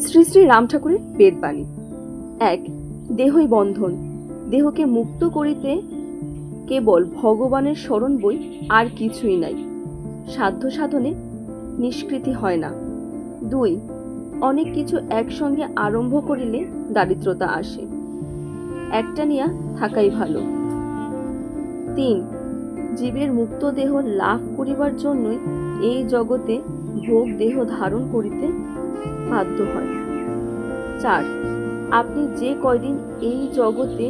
শ্রী শ্রী রাম ঠাকুরের বেদবাণী। ১. দেহই বন্ধন, দেহকে মুক্ত করিতে কেবল ভগবানের শরণ বই, আর কিছুই নাই। সাধ্য সাধনে নিষ্কৃতি হয় না। ২. অনেক কিছু একসঙ্গে আরম্ভ করিলে দারিদ্রতা আসে, একটা নিয়া থাকাই ভালো। ৩. জীবের মুক্ত দেহ লাভ করিবার জন্যই এই জগতে ভোগ দেহ ধারণ করিতে বাধ্য হয়। ৪. আপনি যে কয়দিন এই জগতে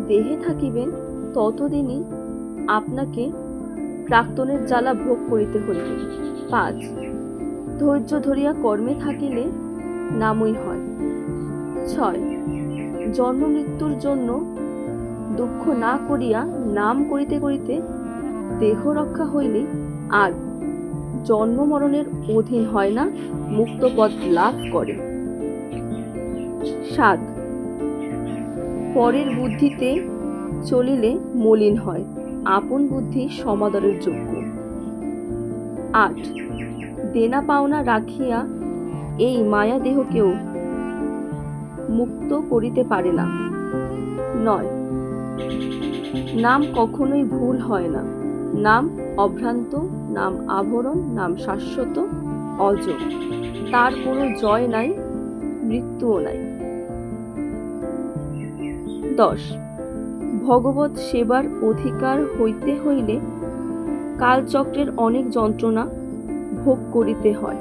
দেহে থাকিবেন, ততদিনই আপনাকে প্রাক্তনের জ্বালা ভোগ করিতে হইবে। ৫. ধৈর্য ধরিয়া কর্মে থাকিলে নামই হয়। ৬. জন্ম মৃত্যুর জন্য দুঃখ না করিয়া নাম করিতে করিতে দেহ রক্ষা হইলে আর জন্ম মরণের অধীন হয় না, মুক্ত পথ লাভ করে। ৭. পরের বুদ্ধিতে চলিলে মলিন হয়, আপন বুদ্ধি সমাদরের যোগ্য। ৮. দেনা পাওনা রাখিয়া এই মায়া দেহকেও মুক্ত করিতে পারে না। ৯. নাম কখনোই ভুল হয় না, নাম অভ্রান্ত, নাম আভরণ, নাম শাশ্বত অজ, তার কোনো জয় নাই, মৃত্যুও নাই। ১০. ভগবৎ সেবার অধিকার হইতে হইলে কালচক্রের অনেক যন্ত্রণা ভোগ করিতে হয়।